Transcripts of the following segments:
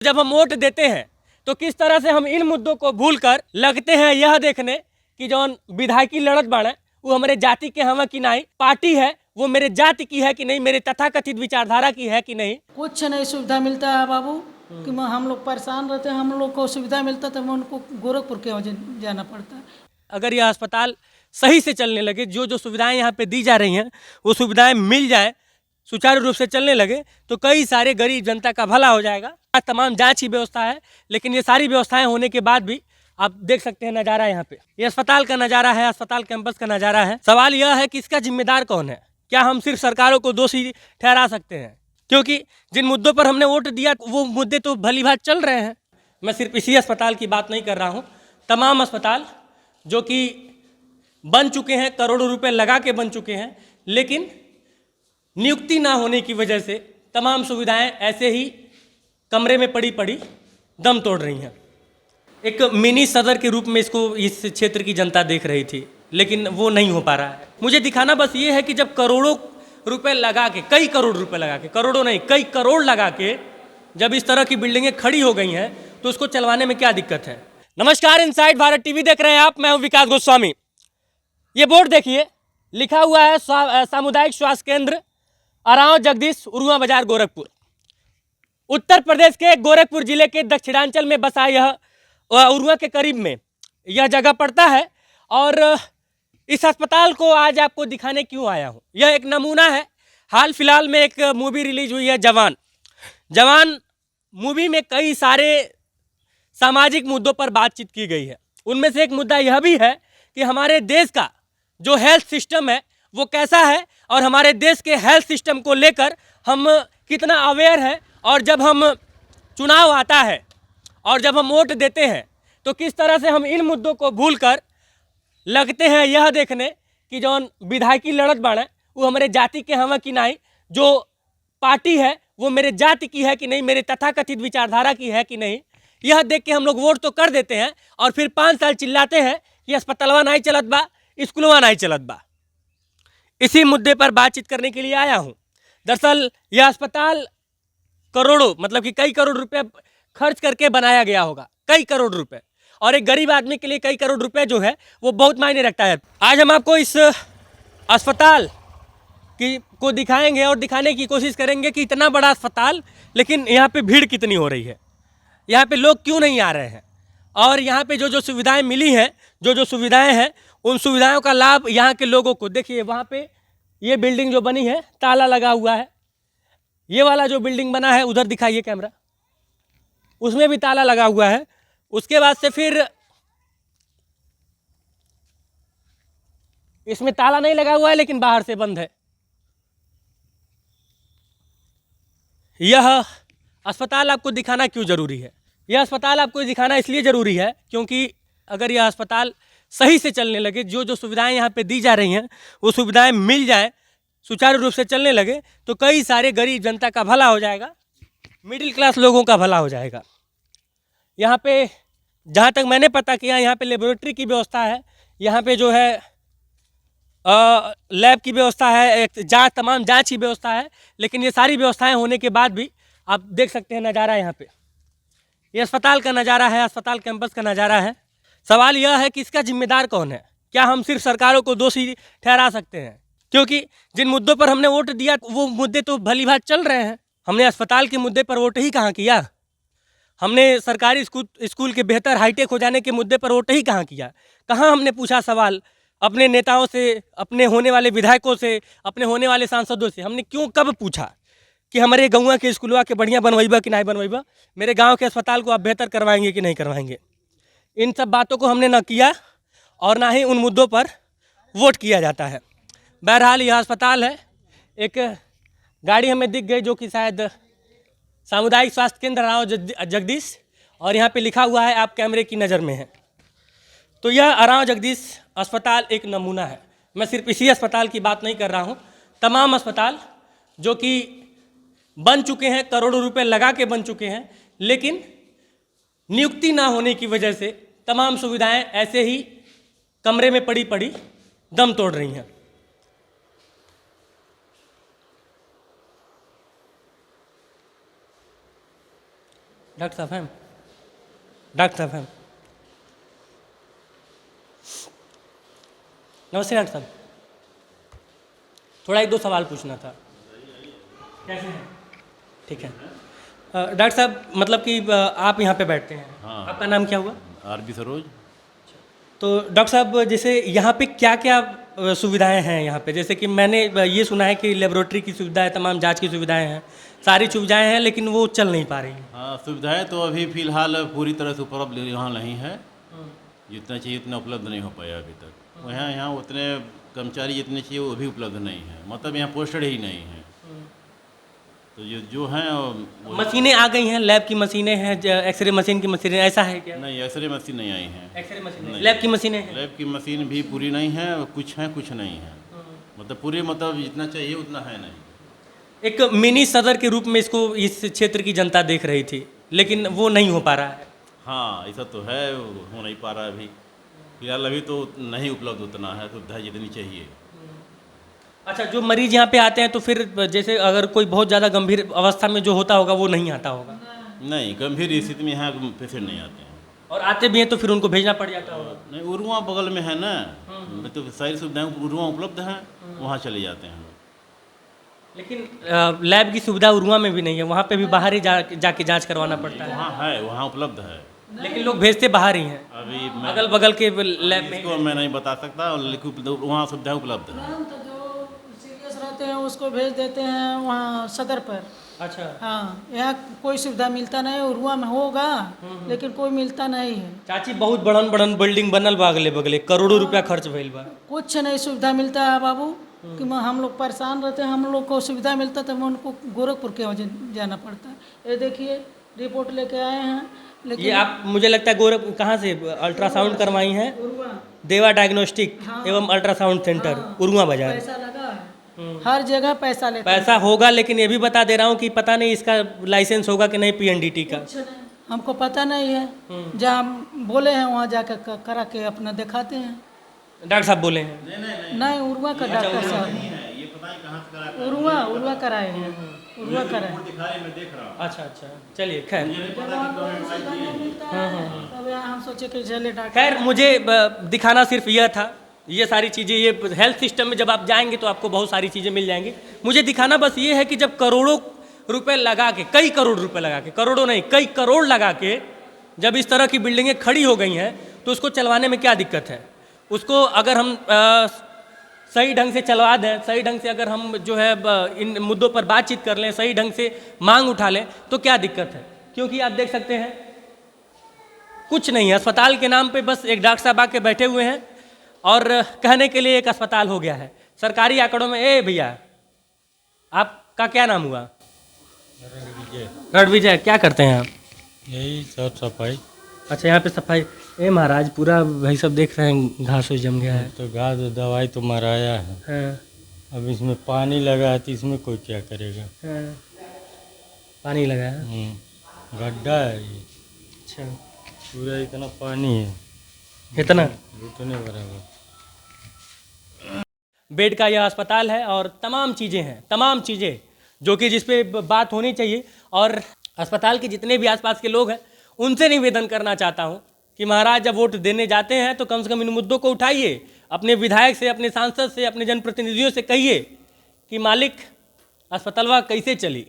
जब हम वोट देते हैं तो किस तरह से हम इन मुद्दों को भूलकर लगते हैं यह देखने कि जौन विधायकी लड़त बाड़े वो हमारे जाति के हवा की नहीं, पार्टी है वो मेरे जाति की है कि नहीं, मेरे तथाकथित विचारधारा की है कि नहीं। कुछ नहीं सुविधा मिलता है बाबू कि हम लोग परेशान रहते हैं। हम लोग को सुविधा मिलता तो उनको गोरखपुर के वजह जाना पड़ता है। अगर यह अस्पताल सही से चलने लगे, जो जो सुविधाएं यहाँ पे दी जा रही हैं वो सुविधाएं मिल जाए, सुचारू रूप से चलने लगे तो कई सारे गरीब जनता का भला हो जाएगा। तमाम जांच की व्यवस्था है, लेकिन ये सारी व्यवस्थाएं होने के बाद भी आप देख सकते हैं नज़ारा यहाँ पे, ये अस्पताल का नज़ारा है, अस्पताल कैंपस का नज़ारा है। सवाल यह है कि इसका जिम्मेदार कौन है? क्या हम सिर्फ सरकारों को दोषी ठहरा सकते हैं? क्योंकि जिन मुद्दों पर हमने वोट दिया वो मुद्दे तो भली भांति चल रहे हैं। मैं सिर्फ इसी अस्पताल की बात नहीं कर रहा हूँ, तमाम अस्पताल जो कि बन चुके हैं, करोड़ों रुपए लगा के बन चुके हैं, लेकिन नियुक्ति ना होने की वजह से तमाम सुविधाएं ऐसे ही कमरे में पड़ी पड़ी दम तोड़ रही हैं। एक मिनी सदर के रूप में इसको इस क्षेत्र की जनता देख रही थी, लेकिन वो नहीं हो पा रहा है। मुझे दिखाना बस ये है कि जब करोड़ों रुपए लगा के, कई करोड़ रुपए लगा के, करोड़ों नहीं कई करोड़ लगा के जब इस तरह की बिल्डिंगें खड़ी हो गई हैं तो उसको चलवाने में क्या दिक्कत है। नमस्कार, इनसाइड भारत टीवी देख रहे हैं आप, मैं हूं विकास गोस्वामी। ये बोर्ड देखिए, लिखा हुआ है सामुदायिक स्वास्थ्य केंद्र अराव जगदीश, उरुआ बाजार, गोरखपुर। उत्तर प्रदेश के गोरखपुर जिले के दक्षिणांचल में बसा यह उरुआ के करीब में यह जगह पड़ता है। और इस अस्पताल को आज आपको दिखाने क्यों आया हूँ, यह एक नमूना है। हाल फिलहाल में एक मूवी रिलीज हुई है जवान। जवान मूवी में कई सारे सामाजिक मुद्दों पर बातचीत की गई है। उनमें से एक मुद्दा यह भी है कि हमारे देश का जो हेल्थ सिस्टम है वो कैसा है और हमारे देश के हेल्थ सिस्टम को लेकर हम कितना अवेयर है, और जब हम चुनाव आता है और जब हम वोट देते हैं तो किस तरह से हम इन मुद्दों को भूलकर लगते हैं यह देखने कि जौन विधायकी लड़त बाड़े वो हमारे जाति के हवा की नहीं, जो पार्टी है वो मेरे जाति की है कि नहीं, मेरे तथाकथित विचारधारा की है कि नहीं। यह देख के हम लोग वोट तो कर देते हैं और फिर 5 साल चिल्लाते हैं कि अस्पतालवा नहीं चलत बा, स्कूलवा नहीं चलत बा। इसी मुद्दे पर बातचीत करने के लिए आया हूँ। दरअसल यह अस्पताल करोड़ों, मतलब कि कई करोड़ रुपए खर्च करके बनाया गया होगा, कई करोड़ रुपए, और एक गरीब आदमी के लिए कई करोड़ रुपए जो है वो बहुत मायने रखता है। आज हम आपको इस अस्पताल को दिखाएंगे और दिखाने की कोशिश करेंगे कि इतना बड़ा अस्पताल, लेकिन यहाँ पे भीड़ कितनी हो रही है, यहाँ पे लोग क्यों नहीं आ रहे हैं, और यहाँ पे जो जो सुविधाएं मिली हैं, जो जो सुविधाएं हैं, उन सुविधाओं का लाभ यहाँ के लोगों को। देखिए वहाँ पे ये बिल्डिंग जो बनी है ताला लगा हुआ है, ये वाला जो बिल्डिंग बना है उधर दिखाइए कैमरा, उसमें भी ताला लगा हुआ है। उसके बाद से फिर इसमें ताला नहीं लगा हुआ है लेकिन बाहर से बंद है। यह अस्पताल आपको दिखाना क्यों जरूरी है? यह अस्पताल आपको दिखाना इसलिए ज़रूरी है क्योंकि अगर यह अस्पताल सही से चलने लगे, जो जो सुविधाएं यहाँ पे दी जा रही हैं वो सुविधाएं मिल जाए, सुचारू रूप से चलने लगे तो कई सारे गरीब जनता का भला हो जाएगा, मिडिल क्लास लोगों का भला हो जाएगा। यहाँ पे जहाँ तक मैंने पता किया, यहाँ पे लेबोरेटरी की व्यवस्था है, यहाँ पे जो है लैब की व्यवस्था है, एक तमाम जाँच की व्यवस्था है, लेकिन ये सारी व्यवस्थाएँ होने के बाद भी आप देख सकते हैं नज़ारा यहाँ पे, ये अस्पताल का नज़ारा है, अस्पताल कैंपस का नज़ारा है। सवाल यह है कि इसका जिम्मेदार कौन है? क्या हम सिर्फ सरकारों को दोषी ठहरा सकते हैं? क्योंकि जिन मुद्दों पर हमने वोट दिया वो मुद्दे तो भली भांति चल रहे हैं। हमने अस्पताल के मुद्दे पर वोट ही कहाँ किया? हमने सरकारी स्कूल के बेहतर हाईटेक हो जाने के मुद्दे पर वोट ही कहाँ किया? कहाँ हमने पूछा सवाल अपने नेताओं से, अपने होने वाले विधायकों से, अपने होने वाले सांसदों से? हमने क्यों कब पूछा कि हमारे गाँव के स्कूलवा के बढ़िया बनवाइबा कि नहीं बनवाइबा, मेरे गांव के अस्पताल को आप बेहतर करवाएंगे कि नहीं करवाएंगे? इन सब बातों को हमने न किया और ना ही उन मुद्दों पर वोट किया जाता है। बहरहाल यह अस्पताल है, एक गाड़ी हमें दिख गई जो कि शायद सामुदायिक स्वास्थ्य केंद्र अराव जगदीश, और यहाँ पे लिखा हुआ है आप कैमरे की नज़र में है। तो यह अराव जगदीश अस्पताल एक नमूना है। मैं सिर्फ इसी अस्पताल की बात नहीं कर रहा हूँ, तमाम अस्पताल जो कि बन चुके हैं, करोड़ों रुपए लगा के बन चुके हैं, लेकिन नियुक्ति ना होने की वजह से तमाम सुविधाएं ऐसे ही कमरे में पड़ी पड़ी दम तोड़ रही हैं। डॉक्टर साहब हैं? डॉक्टर साहब हैं? नमस्ते डॉक्टर साहब, थोड़ा एक दो सवाल पूछना था। कैसे हैं? ठीक है। डॉक्टर साहब, मतलब कि आप यहाँ पे बैठते हैं। हाँ। आपका नाम क्या हुआ? आरबी सरोज। तो डॉक्टर साहब, जैसे यहाँ पे क्या क्या सुविधाएं हैं यहाँ पे? जैसे कि मैंने ये सुना है कि लेबोरेटरी की सुविधा है, तमाम जांच की सुविधाएं हैं, सारी सुविधाएं हैं, लेकिन वो चल नहीं पा रही हैं। हाँ, सुविधाएं तो अभी फ़िलहाल पूरी तरह से उपलब्ध यहाँ नहीं है। जितना चाहिए उतना उपलब्ध नहीं हो पाया अभी तक। यहाँ यहाँ उतने कर्मचारी जितने चाहिए वो भी उपलब्ध नहीं है, मतलब यहाँ पोस्टेड ही नहीं है। तो जो हैं वो मशीनें आ गई हैं, लैब की मशीनें हैं, एक्सरे मशीन की मशीनें, ऐसा है क्या? नहीं, एक्सरे मशीन नहीं आई हैं। एक्सरे मशीन, नहीं। लैब की मशीनें हैं। लैब की मशीन भी पूरी नहीं है, कुछ हैं कुछ नहीं है। मतलब पूरी, मतलब जितना चाहिए उतना है नहीं। एक मिनी सदर के रूप में इसको इस क्षेत्र की जनता देख रही थी, लेकिन वो नहीं हो पा रहा है। हाँ, ऐसा तो है, हो नहीं पा रहा है अभी। फिलहाल अभी तो नहीं उपलब्ध उतना है सुविधा जितनी चाहिए। अच्छा, जो मरीज यहाँ पे आते हैं तो फिर जैसे अगर कोई बहुत ज़्यादा गंभीर अवस्था में जो होता होगा वो नहीं आता होगा? नहीं, गंभीर स्थिति में यहाँ पेशेंट नहीं आते हैं। और आते भी हैं तो फिर उनको भेजना पड़ जाता होगा? नहीं, उरुआ बगल में है ना, तो सारी सुविधाएं उरुआ उपलब्ध हैं, वहाँ चले जाते हैं। लेकिन लैब की सुविधा उरुआ में भी नहीं है, वहाँ पे भी बाहर ही जाके जांच करवाना पड़ता है। वहाँ है, वहाँ उपलब्ध है। लेकिन लोग भेजते बाहर ही हैं, अभी अगल बगल के लैब में। इसको मैं नहीं बता सकता, लेकिन वहाँ सुविधा उपलब्ध है। तो जो सीरियस रहते हैं उसको भेज देते हैं वहाँ सदर पर। अच्छा। हाँ, यहाँ कोई सुविधा मिलता नहीं, उरुआ में होगा लेकिन कोई मिलता नहीं है। चाची, बहुत बड़न बड़न बिल्डिंग बनल बा, अगले बगले करोड़ों रुपया खर्च भइल बा। कुछ नहीं सुविधा मिलता है बाबू, कि हम लोग परेशान रहते हैं। हम लोग को सुविधा मिलता तो उनको गोरखपुर के वजह जाना पड़ता है। ये देखिए रिपोर्ट लेके आए हैं, ये लेकिन आप, मुझे लगता है गोरख कहाँ से अल्ट्रासाउंड करवाई हैं? उरुआ देवा डायग्नोस्टिक एवं अल्ट्रासाउंड सेंटर, उरुआ बाजार। पैसा लगा है, हर जगह पैसा लेते हैं। पैसा होगा, लेकिन ये भी बता दे रहा हूँ कि पता नहीं इसका लाइसेंस होगा कि नहीं, पीएनडीटी का। कुछ नहीं, हमको पता नहीं है। जहाँ बोले हैं वहाँ जाकर करा के अपना दिखाते हैं। डॉक्टर साहब बोले हैं? नहीं, उरुआ का डॉक्टर साहब, ये पता नहीं कहाँ से करा, उरुआ कराए हैं, उरुआ कराए। दिखाए मैं देख रहा हूँ। अच्छा अच्छा, चलिए खैर। तब यहाँ हम सोचे कि चले डॉक्टर। खैर, मुझे दिखाना सिर्फ यह था। ये सारी चीज़ें, ये हेल्थ सिस्टम में जब आप जाएंगे तो आपको बहुत सारी चीज़ें मिल जाएंगी। मुझे दिखाना बस ये है कि जब करोड़ों रुपए लगा के, कई करोड़ रुपए लगा के, करोड़ों नहीं कई करोड़ लगा के जब इस तरह की बिल्डिंगें खड़ी हो गई हैं तो उसको चलवाने में क्या दिक्कत है? उसको अगर हम सही ढंग से चलवा दें, सही ढंग से अगर हम जो है इन मुद्दों पर बातचीत कर लें, सही ढंग से मांग उठा लें तो क्या दिक्कत है? क्योंकि आप देख सकते हैं कुछ नहीं है, अस्पताल के नाम पे बस एक डॉक्टर साहब आके बैठे हुए हैं और कहने के लिए एक अस्पताल हो गया है। सरकारी आंकड़ों में, ए भैया आपका क्या नाम हुआ? रणविजय। क्या करते हैं आप? यही साफ सफाई। अच्छा, यहाँ पे सफाई। ए महाराज, पूरा भाई सब देख रहे हैं घास जम गया है। तो घास दवाई तो मराया है, हाँ, अब इसमें पानी लगा है तो इसमें कोई क्या करेगा। हाँ, पानी लगा है। गड्ढा है ये, अच्छा, पूरा इतना पानी है, इतना घुटने बराबर। बेड का यह अस्पताल है और तमाम चीज़ें हैं, तमाम चीज़ें जो कि जिस पे बात होनी चाहिए। और अस्पताल के जितने भी आसपास के लोग हैं उनसे निवेदन करना चाहता हूं कि महाराज, जब वोट देने जाते हैं तो कम से कम इन मुद्दों को उठाइए। अपने विधायक से, अपने सांसद से, अपने जनप्रतिनिधियों से कहिए कि मालिक अस्पतालवा कैसे चली।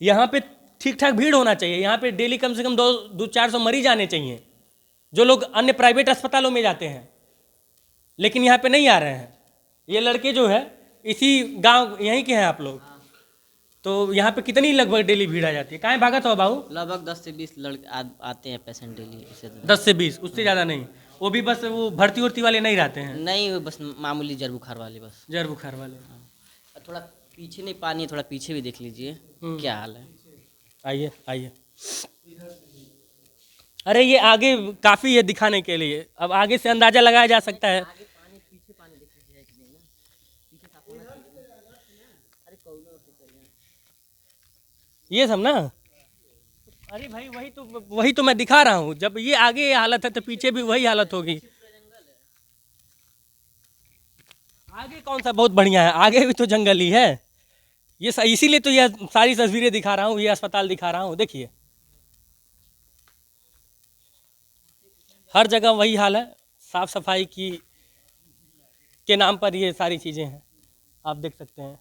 यहाँ पे ठीक ठाक भीड़ होना चाहिए, यहाँ पे डेली कम से कम 200-400 मरीज आने चाहिए जो लोग अन्य प्राइवेट अस्पतालों में जाते हैं, लेकिन यहाँ पे नहीं आ रहे हैं। ये लड़के जो है इसी गांव यहीं के हैं आप लोग, तो यहाँ पे कितनी लगभग डेली भीड़ आ जाती है? कहाँ भागत हो बाबू? लगभग 10 से 20 लड़के आते हैं पेशेंट डेली। उससे 10 से 20, उससे ज़्यादा नहीं। वो भी बस वो भर्ती उर्ती वाले नहीं रहते हैं? नहीं, वो बस मामूली जड़ बुखार वाले बस। जड़ बुखार वाले। थोड़ा पीछे नहीं, पानी थोड़ा पीछे भी देख लीजिए क्या हाल है। आइए आइए। अरे ये आगे काफ़ी है दिखाने के लिए, अब आगे से अंदाज़ा लगाया जा सकता है। ये सब ना, अरे भाई वही तो मैं दिखा रहा हूँ। जब ये आगे ये हालत है तो पीछे भी वही हालत होगी। आगे कौन सा बहुत बढ़िया है? आगे भी तो जंगल ही है। ये इसीलिए तो यह सारी तस्वीरें दिखा रहा हूँ, ये अस्पताल दिखा रहा हूँ। देखिए हर जगह वही हाल है, साफ़ सफाई की के नाम पर ये सारी चीज़ें हैं, आप देख सकते हैं।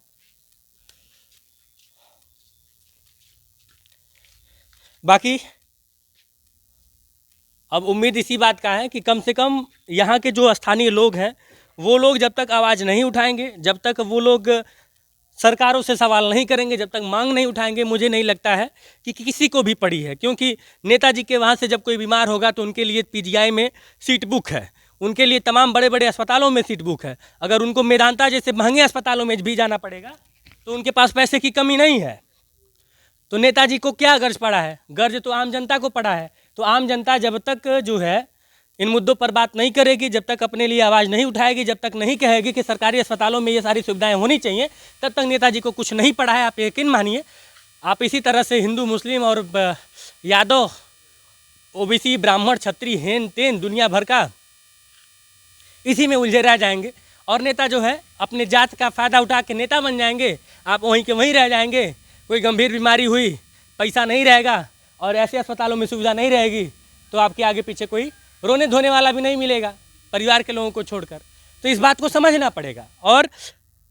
बाकी अब उम्मीद इसी बात का है कि कम से कम यहाँ के जो स्थानीय लोग हैं वो लोग जब तक आवाज़ नहीं उठाएंगे, जब तक वो लोग सरकारों से सवाल नहीं करेंगे, जब तक मांग नहीं उठाएंगे, मुझे नहीं लगता है कि किसी को भी पड़ी है। क्योंकि नेताजी के वहाँ से जब कोई बीमार होगा तो उनके लिए पीजीआई में सीट बुक है, उनके लिए तमाम बड़े बड़े अस्पतालों में सीट बुक है। अगर उनको मेदांता जैसे महंगे अस्पतालों में भी जाना पड़ेगा तो उनके पास पैसे की कमी नहीं है। तो नेताजी को क्या गर्ज पड़ा है? गर्ज तो आम जनता को पड़ा है। तो आम जनता जब तक जो है इन मुद्दों पर बात नहीं करेगी, जब तक अपने लिए आवाज़ नहीं उठाएगी, जब तक नहीं कहेगी कि सरकारी अस्पतालों में ये सारी सुविधाएं होनी चाहिए, तब तक नेताजी को कुछ नहीं पड़ा है। आप यकीन मानिए, आप इसी तरह से हिंदू, मुस्लिम और यादव, ओबीसी, ब्राह्मण, क्षत्रिय, हेन तेन दुनिया भर का इसी में उलझे रह जाएंगे और नेता जो है अपने जात का फ़ायदा उठा के नेता बन जाएंगे। आप वहीं के वहीं रह जाएंगे। कोई गंभीर बीमारी हुई, पैसा नहीं रहेगा और ऐसे अस्पतालों में सुविधा नहीं रहेगी तो आपके आगे पीछे कोई रोने धोने वाला भी नहीं मिलेगा, परिवार के लोगों को छोड़कर। तो इस बात को समझना पड़ेगा और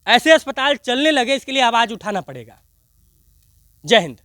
ऐसे अस्पताल चलने लगे, इसके लिए आवाज़ उठाना पड़ेगा। जय हिंद।